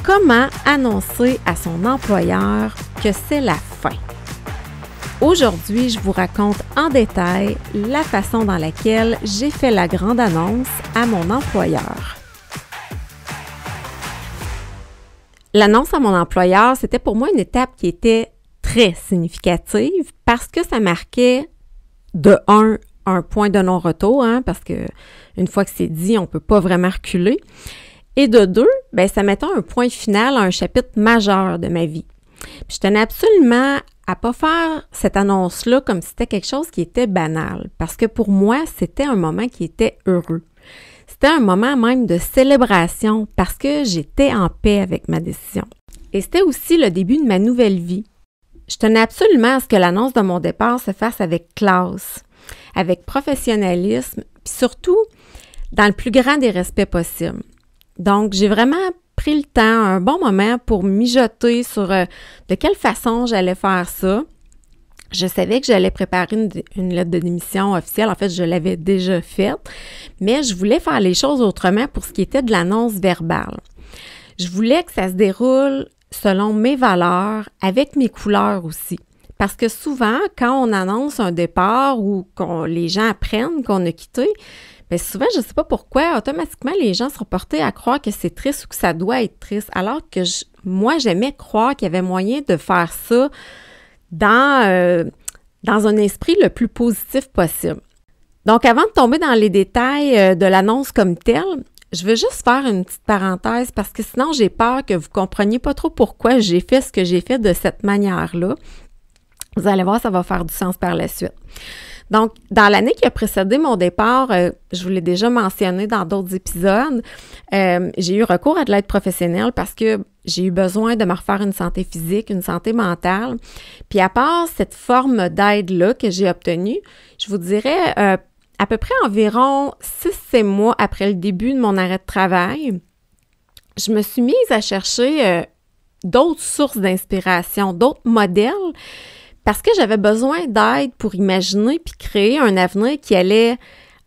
Comment annoncer à son employeur que c'est la fin? Aujourd'hui, je vous raconte en détail la façon dans laquelle j'ai fait la grande annonce à mon employeur. L'annonce à mon employeur, c'était pour moi une étape qui était très significative parce que ça marquait de un point de non-retour, parce que une fois que c'est dit, on ne peut pas vraiment reculer. Et de deux, ça mettait un point final à un chapitre majeur de ma vie. Puis je tenais absolument à pas faire cette annonce-là comme si c'était quelque chose qui était banal, parce que pour moi, c'était un moment qui était heureux. C'était un moment même de célébration parce que j'étais en paix avec ma décision. Et c'était aussi le début de ma nouvelle vie. Je tenais absolument à ce que l'annonce de mon départ se fasse avec classe, avec professionnalisme, puis surtout dans le plus grand des respects possibles. Donc, j'ai vraiment pris le temps, un bon moment pour mijoter sur de quelle façon j'allais faire ça. Je savais que j'allais préparer une lettre de démission officielle. En fait, je l'avais déjà faite, mais je voulais faire les choses autrement pour ce qui était de l'annonce verbale. Je voulais que ça se déroule selon mes valeurs, avec mes couleurs aussi. Parce que souvent, quand on annonce un départ ou les gens apprennent qu'on a quitté, souvent, je ne sais pas pourquoi, automatiquement, les gens sont portés à croire que c'est triste ou que ça doit être triste, alors que moi, j'aimais croire qu'il y avait moyen de faire ça dans un esprit le plus positif possible. Donc, avant de tomber dans les détails de l'annonce comme telle, je veux juste faire une petite parenthèse parce que sinon, j'ai peur que vous ne compreniez pas trop pourquoi j'ai fait ce que j'ai fait de cette manière-là. Vous allez voir, ça va faire du sens par la suite. Donc, dans l'année qui a précédé mon départ, je vous l'ai déjà mentionné dans d'autres épisodes, j'ai eu recours à de l'aide professionnelle parce que j'ai eu besoin de me refaire une santé physique, une santé mentale. Puis à part cette forme d'aide-là que j'ai obtenue, je vous dirais à peu près environ 6 mois après le début de mon arrêt de travail, je me suis mise à chercher d'autres sources d'inspiration, d'autres modèles, parce que j'avais besoin d'aide pour imaginer puis créer un avenir qui allait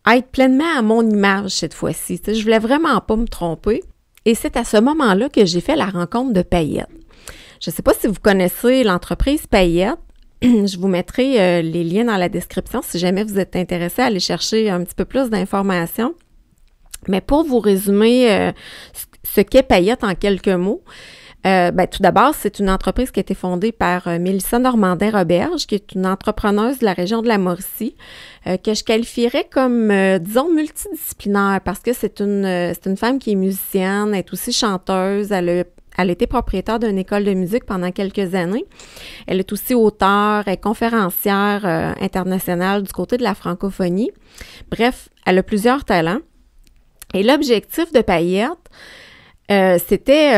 être pleinement à mon image cette fois-ci. Je voulais vraiment pas me tromper. Et c'est à ce moment-là que j'ai fait la rencontre de Payette. Je ne sais pas si vous connaissez l'entreprise Payette. Je vous mettrai les liens dans la description si jamais vous êtes intéressé à aller chercher un petit peu plus d'informations. Mais pour vous résumer ce qu'est Payette en quelques mots, tout d'abord, c'est une entreprise qui a été fondée par Mélissa Normandin-Roberge, qui est une entrepreneuse de la région de la Mauricie, que je qualifierais comme, disons, multidisciplinaire, parce que c'est une femme qui est musicienne, elle est aussi chanteuse, elle a été propriétaire d'une école de musique pendant quelques années. Elle est aussi auteure, elle est conférencière internationale du côté de la francophonie. Bref, elle a plusieurs talents. Et l'objectif de Payette, c'était...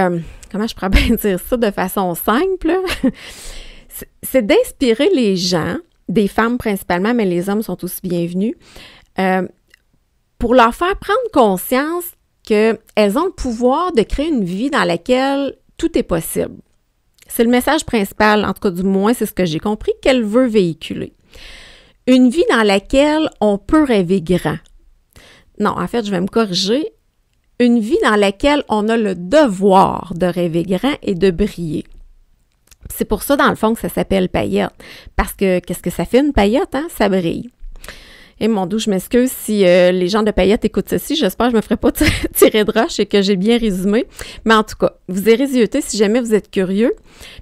comment je pourrais bien dire ça de façon simple? C'est d'inspirer les gens, des femmes principalement, mais les hommes sont aussi bienvenus, pour leur faire prendre conscience qu'elles ont le pouvoir de créer une vie dans laquelle tout est possible. C'est le message principal, en tout cas du moins, c'est ce que j'ai compris, qu'elle veut véhiculer. Une vie dans laquelle on peut rêver grand. Non, en fait, je vais me corriger. Une vie dans laquelle on a le devoir de rêver grand et de briller. C'est pour ça, dans le fond, que ça s'appelle paillette. Parce que, qu'est-ce que ça fait une paillette, Ça brille. Et mon Dieu, je m'excuse si les gens de Payette écoutent ceci. J'espère que je ne me ferai pas tirer de roche et que j'ai bien résumé. Mais en tout cas, vous irez zioter si jamais vous êtes curieux.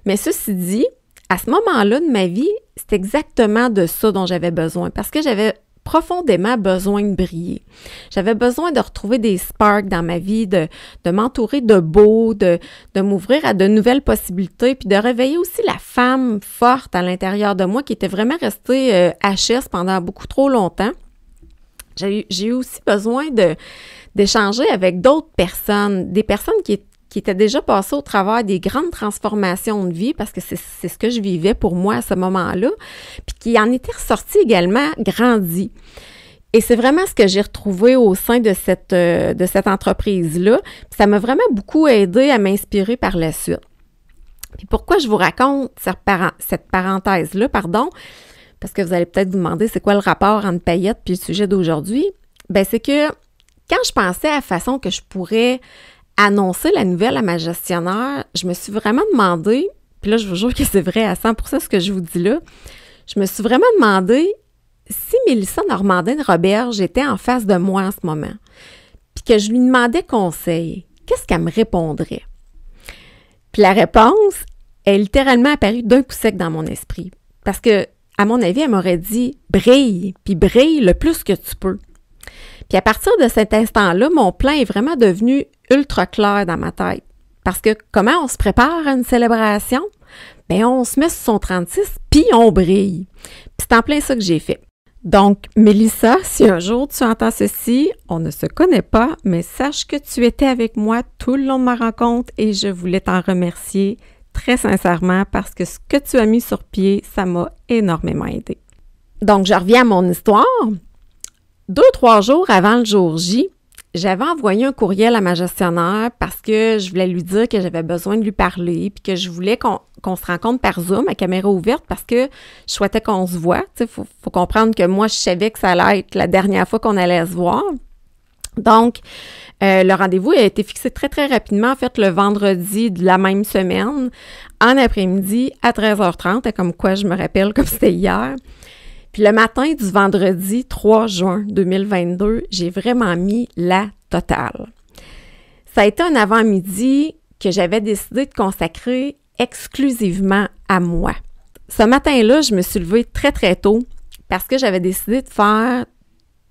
Mais ceci dit, à ce moment-là de ma vie, c'est exactement de ça dont j'avais besoin. Parce que j'avais profondément besoin de briller. J'avais besoin de retrouver des sparks dans ma vie, de m'entourer de beau, de m'ouvrir à de nouvelles possibilités, puis de réveiller aussi la femme forte à l'intérieur de moi qui était vraiment restée HS pendant beaucoup trop longtemps. J'ai eu aussi besoin d'échanger avec d'autres personnes, des personnes qui étaient déjà passées au travers des grandes transformations de vie, parce que c'est ce que je vivais pour moi à ce moment-là, puis qui en étaient ressorties également grandies. Et c'est vraiment ce que j'ai retrouvé au sein de cette entreprise-là. Puis ça m'a vraiment beaucoup aidé à m'inspirer par la suite. Puis pourquoi je vous raconte cette parenthèse-là, parce que vous allez peut-être vous demander c'est quoi le rapport entre Payette puis le sujet d'aujourd'hui. C'est que quand je pensais à la façon que je pourrais annoncé la nouvelle à ma gestionnaire, je me suis vraiment demandé, puis là, je vous jure que c'est vrai à 100% ce que je vous dis là, je me suis vraiment demandé si Mélissa Normandin-Roberge était en face de moi en ce moment, puis que je lui demandais conseil, qu'est-ce qu'elle me répondrait? Puis la réponse est littéralement apparue d'un coup sec dans mon esprit. Parce que, à mon avis, elle m'aurait dit « brille, puis brille le plus que tu peux ». Puis à partir de cet instant-là, mon plan est vraiment devenu ultra clair dans ma tête. Parce que comment on se prépare à une célébration? Bien, on se met sur son 36, puis on brille. Puis c'est en plein ça que j'ai fait. Donc, Mélissa, si un jour tu entends ceci, on ne se connaît pas, mais sache que tu étais avec moi tout le long de ma rencontre et je voulais t'en remercier très sincèrement parce que ce que tu as mis sur pied, ça m'a énormément aidé. Donc, je reviens à mon histoire. 2-3 jours avant le jour J, j'avais envoyé un courriel à ma gestionnaire parce que je voulais lui dire que j'avais besoin de lui parler puis que je voulais qu'on se rencontre par Zoom à caméra ouverte parce que je souhaitais qu'on se voit. Il faut comprendre que moi, je savais que ça allait être la dernière fois qu'on allait se voir. Donc, le rendez-vous a été fixé très, très rapidement, en fait, le vendredi de la même semaine, en après-midi à 13h30, comme quoi je me rappelle comme c'était hier. Puis le matin du vendredi 3 juin 2022, j'ai vraiment mis la totale. Ça a été un avant-midi que j'avais décidé de consacrer exclusivement à moi. Ce matin-là, je me suis levée très, très tôt parce que j'avais décidé de faire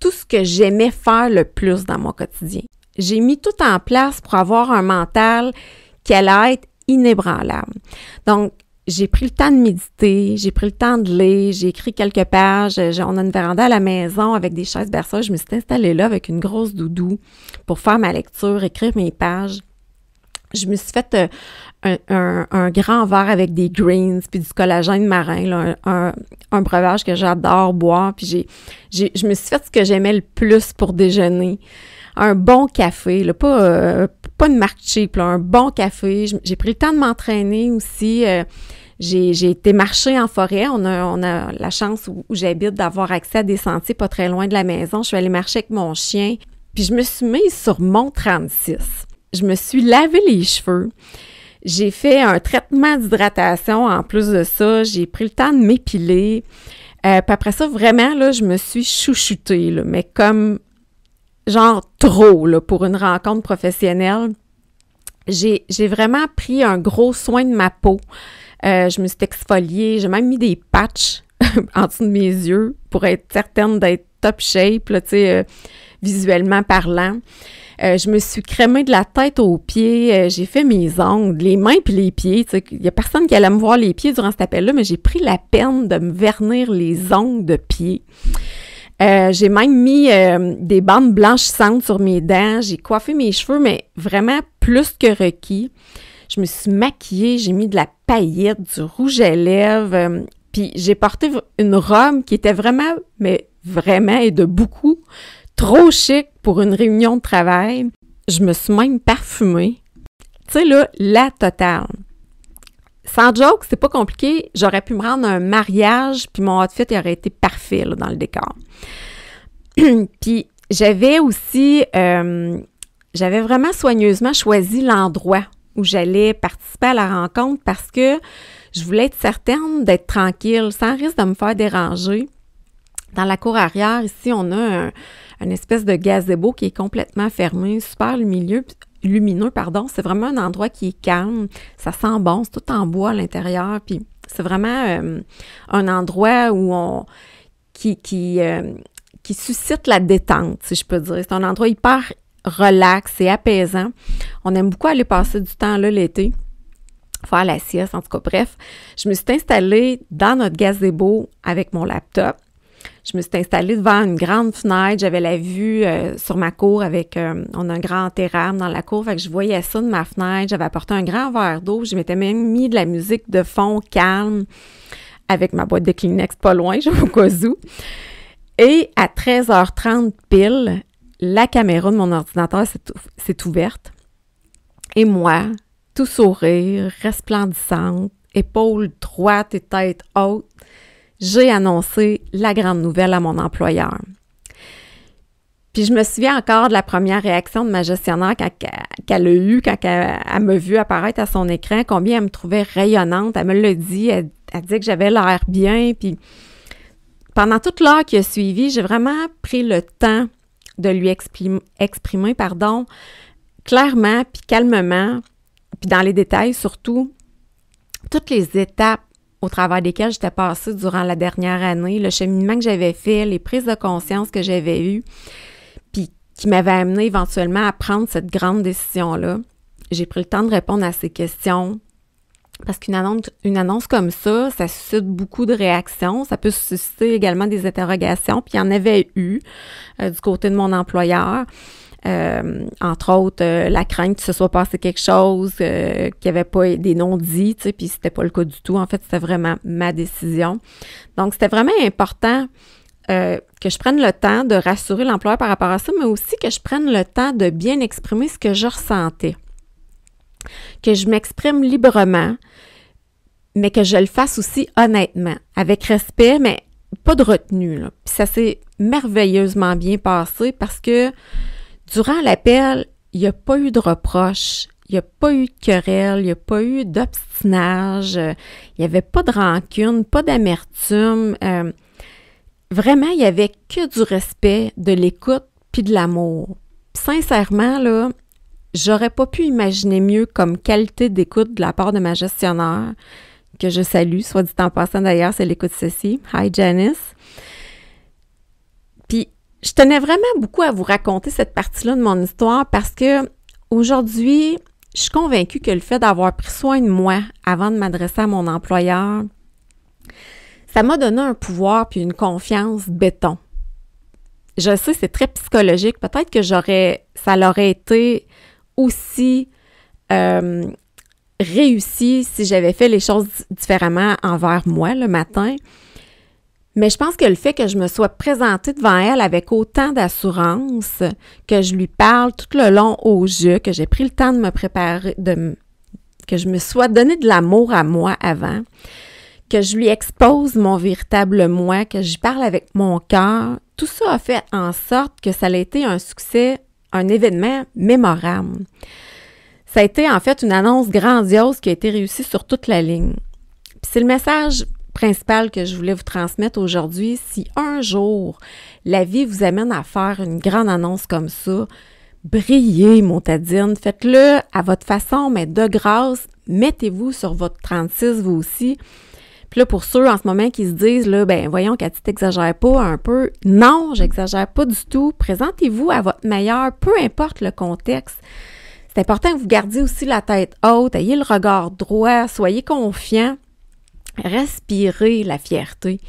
tout ce que j'aimais faire le plus dans mon quotidien. J'ai mis tout en place pour avoir un mental qui allait être inébranlable. Donc, j'ai pris le temps de méditer, j'ai pris le temps de lire, j'ai écrit quelques pages. On a une véranda à la maison avec des chaises berceuses. Je me suis installée là avec une grosse doudou pour faire ma lecture, écrire mes pages. Je me suis fait un grand verre avec des greens puis du collagène marin, là, un breuvage que j'adore boire. Puis je me suis fait ce que j'aimais le plus pour déjeuner. Un bon café, là, pas une marque cheap, là, un bon café. J'ai pris le temps de m'entraîner aussi. J'ai été marcher en forêt. On a la chance où j'habite d'avoir accès à des sentiers pas très loin de la maison. Je suis allée marcher avec mon chien. Puis je me suis mise sur mon 36. Je me suis lavé les cheveux. J'ai fait un traitement d'hydratation en plus de ça. J'ai pris le temps de m'épiler. Puis après ça, vraiment, là, je me suis chouchoutée, là, mais comme genre trop, là, pour une rencontre professionnelle. J'ai vraiment pris un gros soin de ma peau. Je me suis exfoliée. J'ai même mis des patchs en dessous de mes yeux pour être certaine d'être top shape, là, tu sais, visuellement parlant. Je me suis crémée de la tête aux pieds, j'ai fait mes ongles, les mains puis les pieds. Tu sais, il y a personne qui allait me voir les pieds durant cet appel-là, mais j'ai pris la peine de me vernir les ongles de pied. J'ai même mis des bandes blanchissantes sur mes dents. J'ai coiffé mes cheveux, mais vraiment plus que requis. Je me suis maquillée, j'ai mis de la paillette, du rouge à lèvres. Puis j'ai porté une robe qui était vraiment, mais vraiment et de beaucoup, trop chic pour une réunion de travail. Je me suis même parfumée. Tu sais, là, la totale. Sans joke, c'est pas compliqué. J'aurais pu me rendre à un mariage, puis mon outfit il aurait été parfait là, dans le décor. Puis j'avais aussi, j'avais vraiment soigneusement choisi l'endroit où j'allais participer à la rencontre parce que je voulais être certaine d'être tranquille, sans risque de me faire déranger. Dans la cour arrière, ici, on a une espèce de gazebo qui est complètement fermé, super lumineux. C'est vraiment un endroit qui est calme, ça sent bon, c'est tout en bois à l'intérieur, puis c'est vraiment un endroit où qui suscite la détente, si je peux dire. C'est un endroit hyper relax et apaisant. On aime beaucoup aller passer du temps là l'été, faire la sieste, en tout cas, bref. Je me suis installée dans notre gazebo avec mon laptop. Je me suis installée devant une grande fenêtre. J'avais la vue sur ma cour avec... on a un grand terrain dans la cour, fait que je voyais ça de ma fenêtre. J'avais apporté un grand verre d'eau. Je m'étais même mis de la musique de fond calme avec ma boîte de Kleenex pas loin, je sais pas au cas où. Et à 13h30 pile, la caméra de mon ordinateur s'est ouverte. Et moi, tout sourire, resplendissante, épaules droites et tête haute, j'ai annoncé la grande nouvelle à mon employeur. Puis je me souviens encore de la première réaction de ma gestionnaire qu'elle a eue quand elle m'a vu apparaître à son écran, combien elle me trouvait rayonnante. Elle me l'a dit, elle disait que j'avais l'air bien. Puis pendant toute l'heure qui a suivi, j'ai vraiment pris le temps de lui exprimer, clairement puis calmement, puis dans les détails surtout, toutes les étapes au travers desquelles j'étais passée durant la dernière année, le cheminement que j'avais fait, les prises de conscience que j'avais eues, puis qui m'avaient amené éventuellement à prendre cette grande décision-là. J'ai pris le temps de répondre à ces questions parce qu'une annonce comme ça suscite beaucoup de réactions. Ça peut susciter également des interrogations, puis il y en avait eu du côté de mon employeur. Entre autres, la crainte que ce soit passé quelque chose, qu'il n'y avait pas des non-dits, tu sais, puis c'était pas le cas du tout. En fait, c'était vraiment ma décision. Donc, c'était vraiment important que je prenne le temps de rassurer l'employeur par rapport à ça, mais aussi que je prenne le temps de bien exprimer ce que je ressentais. Que je m'exprime librement, mais que je le fasse aussi honnêtement, avec respect, mais pas de retenue, là. Puis ça s'est merveilleusement bien passé parce que durant l'appel, il n'y a pas eu de reproches, il n'y a pas eu de querelle, il n'y a pas eu d'obstinage, il n'y avait pas de rancune, pas d'amertume. Vraiment, il n'y avait que du respect, de l'écoute puis de l'amour. Puis sincèrement, là, j'aurais pas pu imaginer mieux comme qualité d'écoute de la part de ma gestionnaire, que je salue, soit dit en passant d'ailleurs, c'est l'écoute ceci. Hi Janice. Puis, je tenais vraiment beaucoup à vous raconter cette partie-là de mon histoire parce que aujourd'hui, je suis convaincue que le fait d'avoir pris soin de moi avant de m'adresser à mon employeur, ça m'a donné un pouvoir puis une confiance béton. Je sais, c'est très psychologique. Peut-être que ça l'aurait été aussi réussi si j'avais fait les choses différemment envers moi le matin. Mais je pense que le fait que je me sois présentée devant elle avec autant d'assurance, que je lui parle tout le long au jeu, que j'ai pris le temps de me préparer, que je me sois donné de l'amour à moi avant, que je lui expose mon véritable moi, que je parle avec mon cœur, tout ça a fait en sorte que ça a été un succès, un événement mémorable. Ça a été en fait une annonce grandiose qui a été réussie sur toute la ligne. Puis c'est le message principal que je voulais vous transmettre aujourd'hui. Si un jour la vie vous amène à faire une grande annonce comme ça, brillez, montadine, faites-le à votre façon, mais de grâce, mettez-vous sur votre 36 vous aussi. Puis là, pour ceux en ce moment qui se disent, là, ben voyons, Cathy, t'exagères pas un peu. Non, j'exagère pas du tout. Présentez-vous à votre meilleur, peu importe le contexte. C'est important que vous gardiez aussi la tête haute, ayez le regard droit, soyez confiant, respirez la fierté.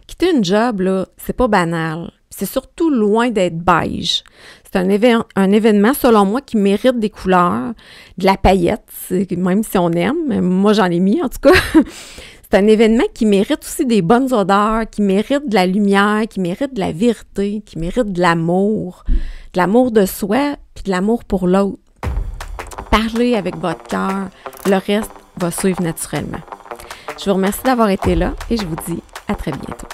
Quitter une job, là, c'est pas banal. C'est surtout loin d'être beige. C'est un événement, selon moi, qui mérite des couleurs, de la paillette, même si on aime. Moi, j'en ai mis, en tout cas. C'est un événement qui mérite aussi des bonnes odeurs, qui mérite de la lumière, qui mérite de la vérité, qui mérite de l'amour de soi, puis de l'amour pour l'autre. Parlez avec votre cœur, le reste va suivre naturellement. Je vous remercie d'avoir été là et je vous dis à très bientôt.